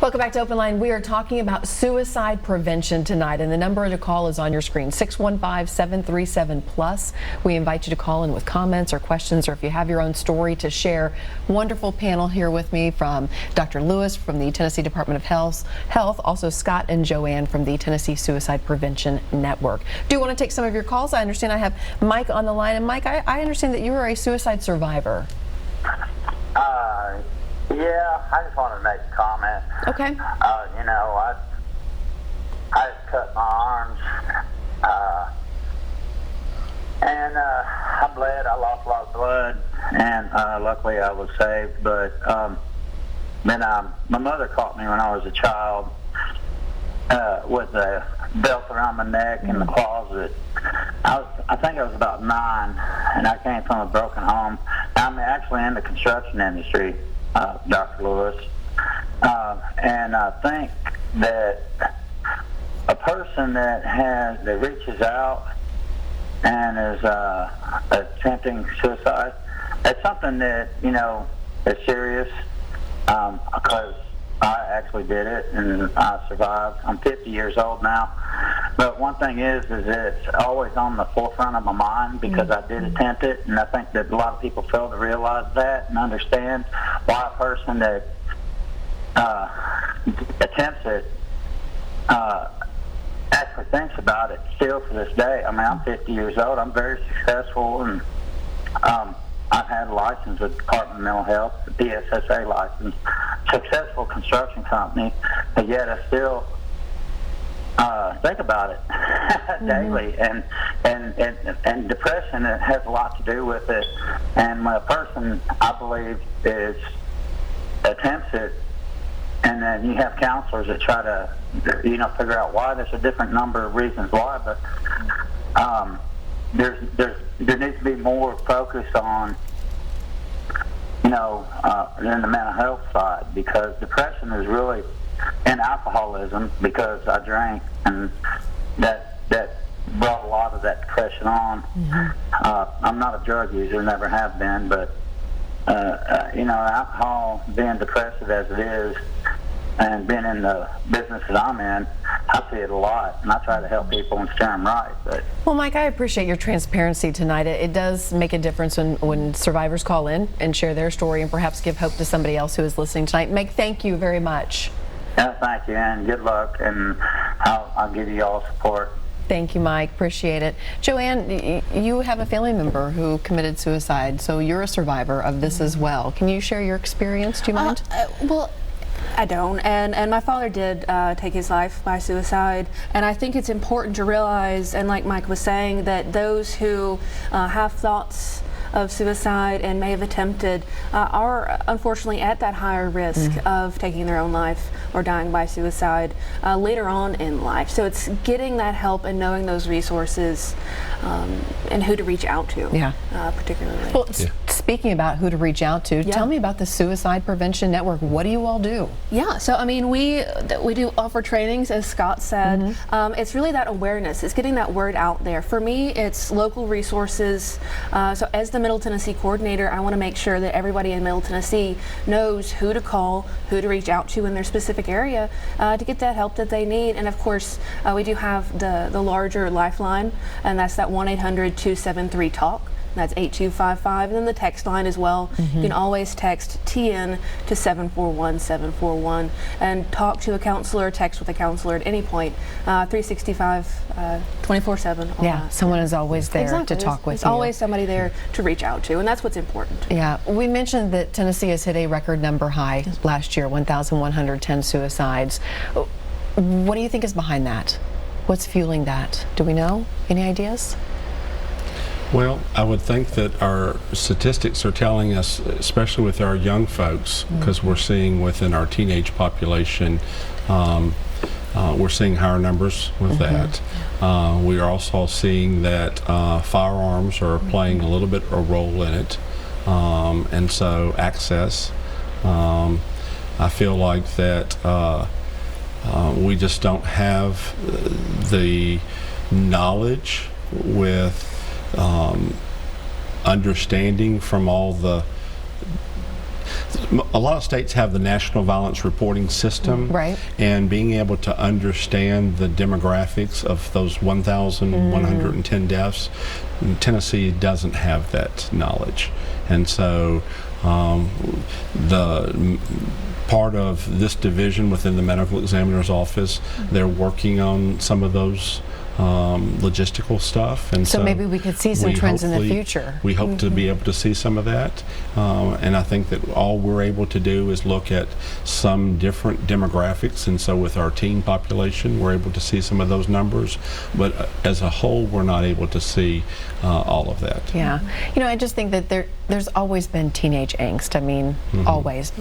Welcome back to Open Line. We are talking about suicide prevention tonight, and the number to call is on your screen, 615-737-PLUS. We invite you to call in with comments or questions, or if you have your own story to share. Wonderful panel here with me from Dr. Lewis from the Tennessee Department of Health, also Scott and Joanne from the Tennessee Suicide Prevention Network. Do want to take some of your calls. I understand I have Mike on the line, and Mike, I understand that you are a suicide survivor. Yeah, I just wanted to make a comment. Okay. You know, I just cut my arms, and I bled. I lost a lot of blood, and luckily I was saved. But then my mother caught me when I was a child with a belt around my neck in the closet. I think I was about 9, and I came from a broken home. I'm actually in the construction industry, Dr. Lewis, and I think that a person that reaches out and is attempting suicide, it's something that, you know, is serious, because I actually did it and I survived. I'm 50 years old now, but one thing is it's always on the forefront of my mind because I did attempt it, and I think that a lot of people fail to realize that and understand why a person that attempts it actually thinks about it still to this day. I mean, I'm 50 years old. I'm very successful, and I've had a license with the Department of Mental Health, the DSSA license, successful construction company, but yet I still think about it daily, and depression, it has a lot to do with it. And when a person, I believe, attempts it, and then you have counselors that try to, you know, figure out why. There's a different number of reasons why, but there needs to be more focus on, you know, in the mental health side, because depression is really, and alcoholism, because I drank, and that brought a lot of that depression on. I'm not a drug user, never have been, but you know, alcohol, being depressive as it is, and being in the business that I'm in, I see it a lot, and I try to help people and steer them right. But well, Mike, I appreciate your transparency tonight. It does make a difference when survivors call in and share their story and perhaps give hope to somebody else who is listening tonight. Mike, thank you very much. Yeah, thank you, and good luck, and I'll give you all support. Thank you, Mike. Appreciate it. Joanne, you have a family member who committed suicide, so you're a survivor of this as well. Can you share your experience? Do you mind? Well, I don't, and my father did take his life by suicide, and I think it's important to realize, and like Mike was saying, that those who have thoughts of suicide and may have attempted are unfortunately at that higher risk of taking their own life or dying by suicide later on in life. So it's getting that help and knowing those resources and who to reach out to, particularly. Well, speaking about who to reach out to, tell me about the Suicide Prevention Network. What do you all do? Yeah, so I mean, we do offer trainings, as Scott said. It's really that awareness. It's getting that word out there. For me, it's local resources. So as the Middle Tennessee coordinator, I want to make sure that everybody in Middle Tennessee knows who to call, who to reach out to in their specific area to get that help that they need. And of course, we do have the larger lifeline, and that's that 1-800-273-TALK. That's 8255, and then the text line as well. You can always text TN to 741-741 and talk to a counselor, text with a counselor at any point, 365, 24/7. Yeah, someone is always there to talk with you. There's always somebody there to reach out to, and that's what's important. Yeah, we mentioned that Tennessee has hit a record number high last year, 1,110 suicides. What do you think is behind that? What's fueling that? Do we know? Any ideas? Well, I would think that our statistics are telling us, especially with our young folks, because we're seeing within our teenage population, we're seeing higher numbers with that. We are also seeing that firearms are playing a little bit of a role in it, and so access. I feel like that we just don't have the knowledge with understanding from all the a lot of states have the National Violence Reporting System, right? And being able to understand the demographics of those 1,110 deaths, Tennessee doesn't have that knowledge, and so the part of this division within the medical examiner's office, they're working on some of those logistical stuff, and so maybe we could see some trends in the future. We hope to be able to see some of that, and I think that all we're able to do is look at some different demographics, and so with our teen population we're able to see some of those numbers, but as a whole we're not able to see all of that. Yeah, you know, I just think that there's always been teenage angst. I mean, always.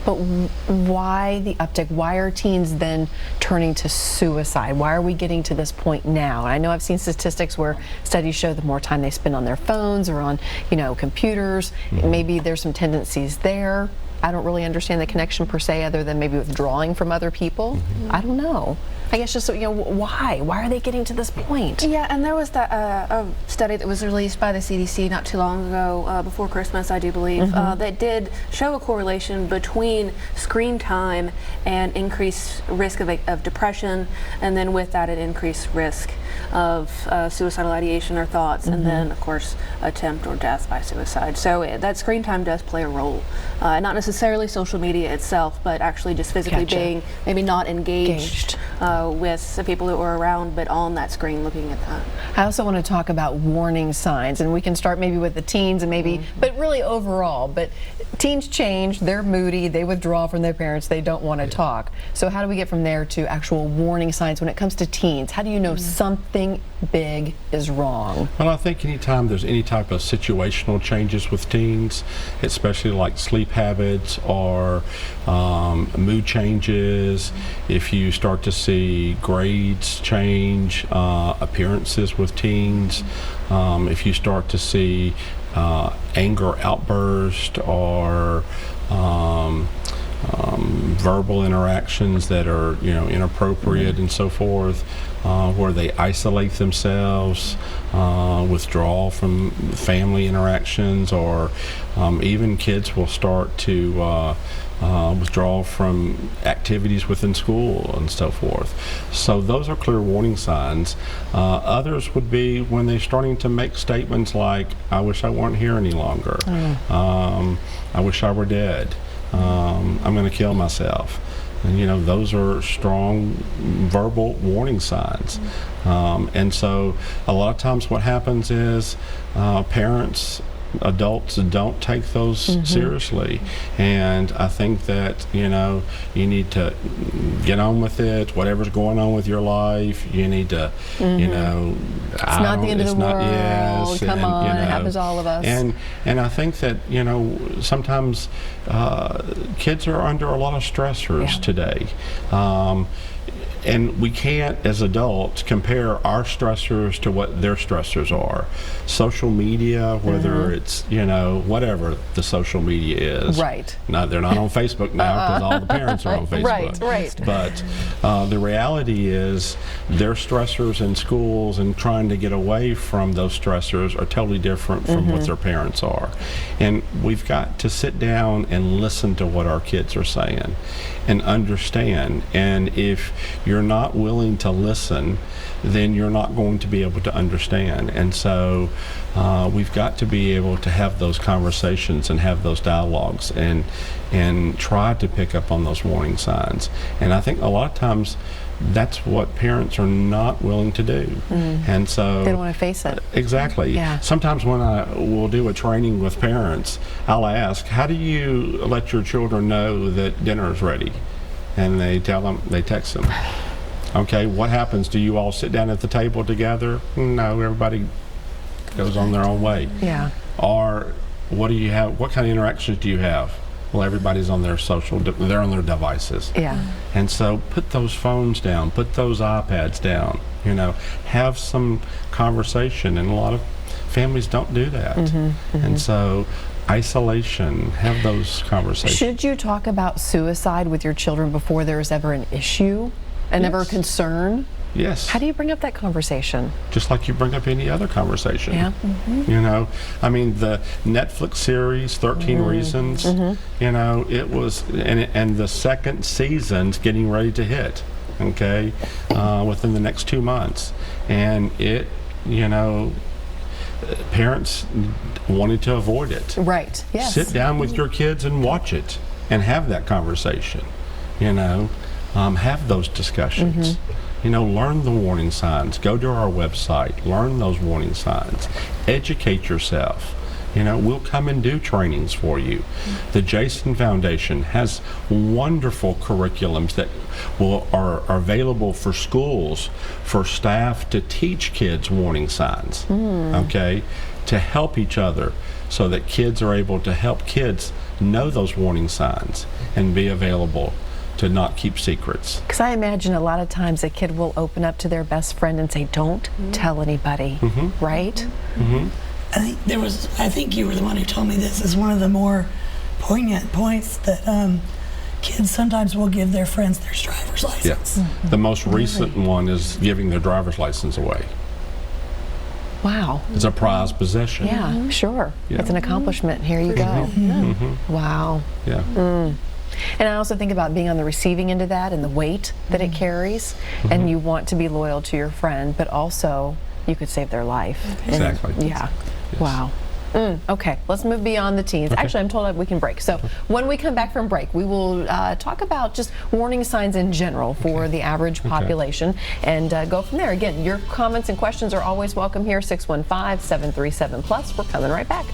But why the uptick? Why are teens then turning to suicide? Why are we getting to this point now? I know I've seen statistics where studies show the more time they spend on their phones or on, you know, computers, maybe there's some tendencies there. I don't really understand the connection per se, other than maybe withdrawing from other people. I don't know. I guess just, you know, why are they getting to this point? Yeah, and there was that a study that was released by the CDC not too long ago, before Christmas, I do believe, that did show a correlation between screen time and increased risk of depression, and then with that an increased risk of suicidal ideation or thoughts, and then of course attempt or death by suicide. So that screen time does play a role, not necessarily social media itself, but actually just physically being maybe not engaged with the people that were around, but on that screen looking at that. I also want to talk about warning signs, and we can start maybe with the teens and maybe, but really overall. But teens change, they're moody, they withdraw from their parents, they don't want to talk. So how do we get from there to actual warning signs when it comes to teens? How do you know something big is wrong? Well, I think anytime there's any type of situational changes with teens, especially like sleep habits or mood changes, if you start to see grades change, appearances with teens, if you start to see anger outburst or verbal interactions that are, you know, inappropriate and so forth, where they isolate themselves, withdraw from family interactions, or even kids will start to withdraw from activities within school and so forth. So those are clear warning signs. Others would be when they're starting to make statements like, I wish I weren't here any longer. I wish I were dead. I'm going to kill myself. And, you know, those are strong verbal warning signs. And so a lot of times what happens is parents, adults don't take those seriously, and I think that, you know, you need to get on with it. Whatever's going on with your life, you need to, you know, it's not the end of the world. Yes, come on, you know, it happens to all of us. And I think that, you know, sometimes kids are under a lot of stressors today. And we can't, as adults, compare our stressors to what their stressors are. Social media, whether it's, you know, whatever the social media is. Right. Now, they're not on Facebook now because all the parents are on Facebook. Right. But the reality is their stressors in schools and trying to get away from those stressors are totally different from what their parents are. And we've got to sit down and listen to what our kids are saying and understand. And if you're not willing to listen, then you're not going to be able to understand. And so we've got to be able to have those conversations and have those dialogues and try to pick up on those warning signs. And I think a lot of times that's what parents are not willing to do. And so they don't want to face it. Exactly. Yeah. Sometimes when I will do a training with parents, I'll ask, how do you let your children know that dinner is ready? And they tell them, they text them. Okay, what happens? Do you all sit down at the table together? No, everybody goes on their own way. Yeah. Or what do you have? What kind of interactions do you have? Well, everybody's on their they're on their devices. Yeah. And so put those phones down, put those iPads down, you know, have some conversation. And a lot of families don't do that. And so isolation, have those conversations. Should you talk about suicide with your children before there's ever an issue and ever a concern? Yes. How do you bring up that conversation? Just like you bring up any other conversation. Yeah. You know, I mean, the Netflix series, 13 Reasons, you know, it was, and the second season's getting ready to hit, okay, within the next 2 months. And it, you know, parents wanted to avoid it. Right, yes. Sit down with your kids and watch it and have that conversation, you know, have those discussions. You know, learn the warning signs. Go to our website, learn those warning signs, educate yourself. You know, we'll come and do trainings for you. The Jason Foundation has wonderful curriculums that are available for schools, for staff to teach kids warning signs, okay, to help each other so that kids are able to help kids know those warning signs and be available to not keep secrets. Because I imagine a lot of times a kid will open up to their best friend and say, don't tell anybody, right? I think you were the one who told me this is one of the more poignant points that kids sometimes will give their friends their driver's license. Yeah. The most recent one is giving their driver's license away. Wow. It's a prized possession. Yeah, sure. Yeah. It's an accomplishment. Here you go. Wow. Yeah. And I also think about being on the receiving end of that and the weight that it carries. And you want to be loyal to your friend, but also you could save their life. Exactly. Yeah. Yes. Wow. Okay, let's move beyond the teens. Actually, I'm told we can break. So when we come back from break, we will talk about just warning signs in general for the average population and go from there. Again, your comments and questions are always welcome here, 615-737+. We're coming right back.